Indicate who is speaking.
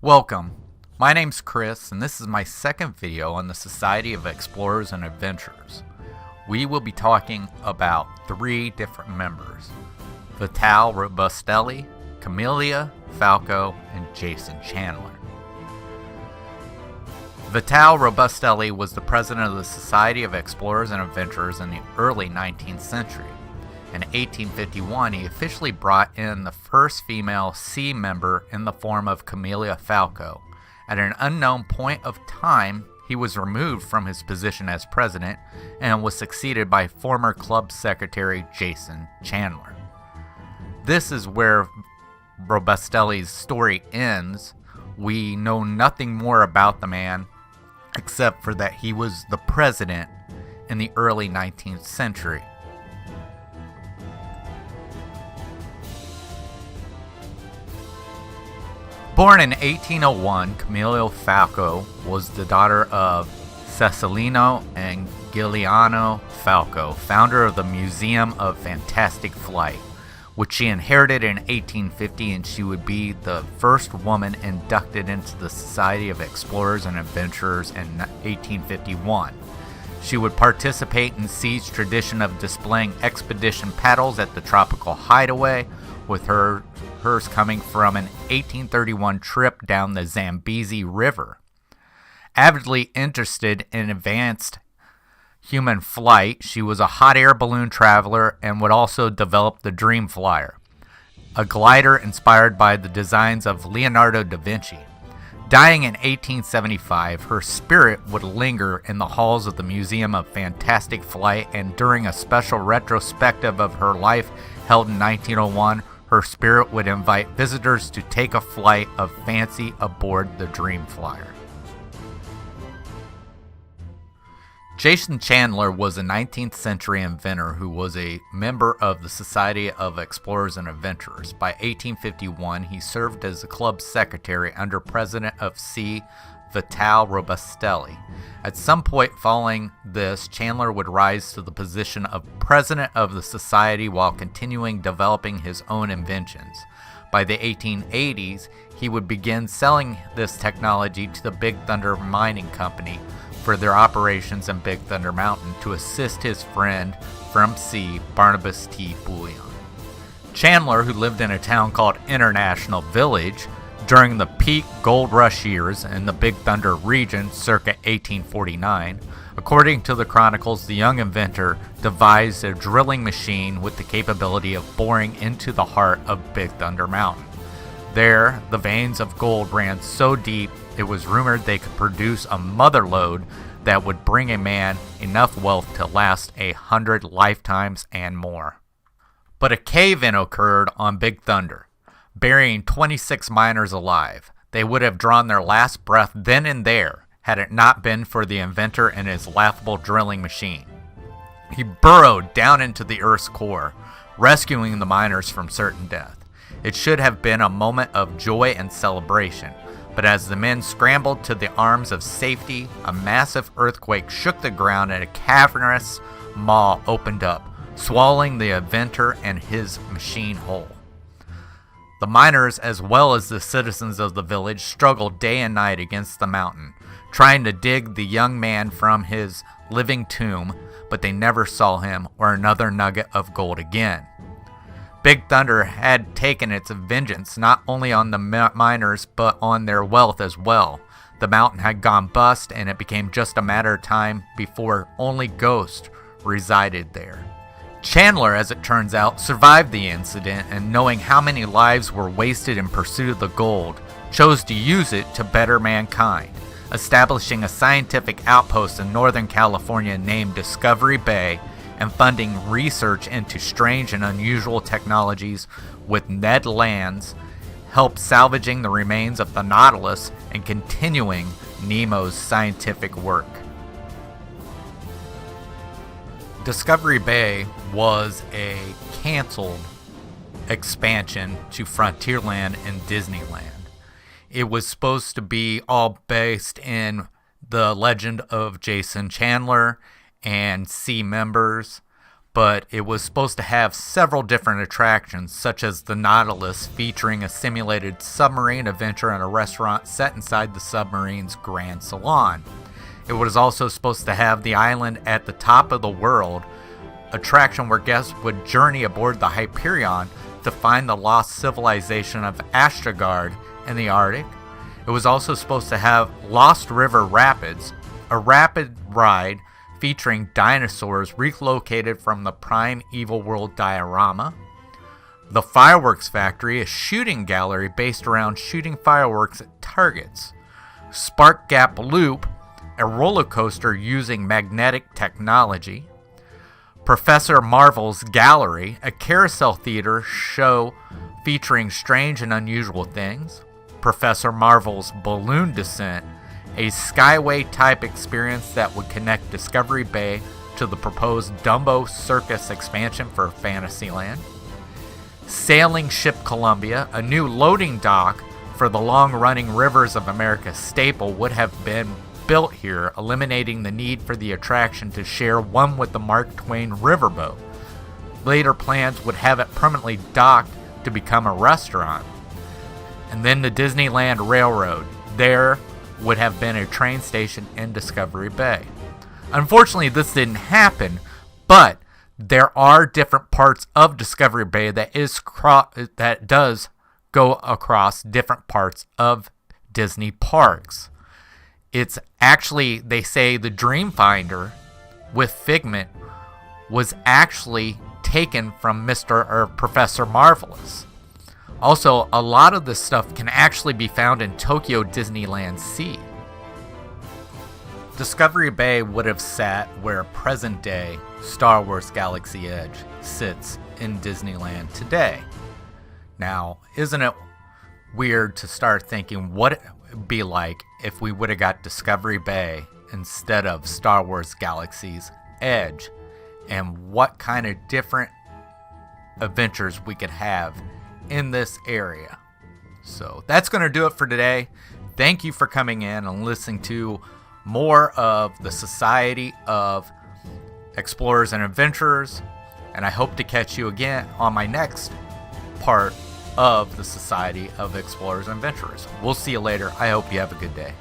Speaker 1: Welcome. My name's Chris, and this is my second video on the Society of Explorers and Adventurers. We will be talking about three different members: Vitale Robustelli, Camillia Falco, and Jason Chandler. Vitale Robustelli was the president of the Society of Explorers and Adventurers in the early 19th century. In 1851, he officially brought in the first female S.E.A member in the form of Camillia Falco. At an unknown point of time, he was removed from his position as president and was succeeded by former club secretary Jason Chandler. This is where Robustelli's story ends. We know nothing more about the man except for that he was the president in the early 19th century. Born in 1801, Camillia Falco was the daughter of Cecilino and Giuliano Falco, founder of the Museum of Fantastic Flight, which she inherited in 1850, and she would be the first woman inducted into the Society of Explorers and Adventurers in 1851. She would participate in S.E.A.'s tradition of displaying expedition paddles at the tropical hideaway, with hers coming from an 1831 trip down the Zambezi River. Avidly interested in advanced human flight, she was a hot air balloon traveler and would also develop the Dream Flyer, a glider inspired by the designs of Leonardo da Vinci. Dying in 1875, her spirit would linger in the halls of the Museum of Fantastic Flight, and during a special retrospective of her life held in 1901, her spirit would invite visitors to take a flight of fancy aboard the Dream Flyer. Jason Chandler was a 19th century inventor who was a member of the Society of Explorers and Adventurers. By 1851, he served as the club's secretary under president of S.E.A. Vitale Robustelli. At some point following this, Chandler would rise to the position of president of the society while continuing developing his own inventions. By the 1880s, he would begin selling this technology to the Big Thunder Mining Company for their operations in Big Thunder Mountain to assist his friend from S.E.A., Barnabas T. Bullion. Chandler, who lived in a town called International Village, during the peak gold rush years in the Big Thunder region circa 1849, according to the chronicles, the young inventor devised a drilling machine with the capability of boring into the heart of Big Thunder Mountain. There, the veins of gold ran so deep it was rumored they could produce a mother lode that would bring a man enough wealth to last 100 lifetimes and more. But a cave-in occurred on Big Thunder, burying 26 miners alive. They would have drawn their last breath then and there had it not been for the inventor and his laughable drilling machine. He burrowed down into the Earth's core, rescuing the miners from certain death. It should have been a moment of joy and celebration, but as the men scrambled to the arms of safety, a massive earthquake shook the ground and a cavernous maw opened up, swallowing the inventor and his machine whole. The miners, as well as the citizens of the village, struggled day and night against the mountain, trying to dig the young man from his living tomb, but they never saw him or another nugget of gold again. Big Thunder had taken its vengeance not only on the miners, but on their wealth as well. The mountain had gone bust, and it became just a matter of time before only ghosts resided there. Chandler, as it turns out, survived the incident, and knowing how many lives were wasted in pursuit of the gold, chose to use it to better mankind, establishing a scientific outpost in Northern California named Discovery Bay and funding research into strange and unusual technologies with Ned Land's help salvaging the remains of the Nautilus and continuing Nemo's scientific work. Discovery Bay was a canceled expansion to Frontierland and Disneyland. It was supposed to be all based in the legend of Jason Chandler and S.E.A members, but it was supposed to have several different attractions, such as the Nautilus, featuring a simulated submarine adventure and a restaurant set inside the submarine's grand salon. It was also supposed to have the Island at the Top of the World attraction, where guests would journey aboard the Hyperion to find the lost civilization of Astrogard in the Arctic. It was also supposed to have Lost River Rapids, a rapid ride featuring dinosaurs relocated from the Prime Evil World diorama. The Fireworks Factory, a shooting gallery based around shooting fireworks at targets. Spark Gap Loop, a roller coaster using magnetic technology. Professor Marvel's Gallery, a carousel theater show featuring strange and unusual things. Professor Marvel's Balloon Descent, a skyway-type experience that would connect Discovery Bay to the proposed Dumbo Circus expansion for Fantasyland. Sailing Ship Columbia, a new loading dock for the long-running Rivers of America staple, would have been built here, eliminating the need for the attraction to share one with the Mark Twain riverboat. Later plans would have it permanently docked to become a restaurant. And then the Disneyland Railroad. There would have been a train station in Discovery Bay. Unfortunately, this didn't happen, but there are different parts of Discovery Bay that does go across different parts of Disney parks. It's actually, they say, the Dreamfinder with Figment was actually taken from Professor Marvelous. Also, a lot of this stuff can actually be found in Tokyo Disneyland Sea. Discovery Bay would have sat where present-day Star Wars Galaxy Edge sits in Disneyland today. Now, isn't it weird to start thinking what it would be like if we would have got Discovery Bay instead of Star Wars Galaxy's Edge, and what kind of different adventures we could have in this area. So that's going to do it for today. Thank you for coming in and listening to more of the Society of Explorers and Adventurers, and I hope to catch you again on my next part of the Society of Explorers and Adventurers. We'll see you later. I hope you have a good day.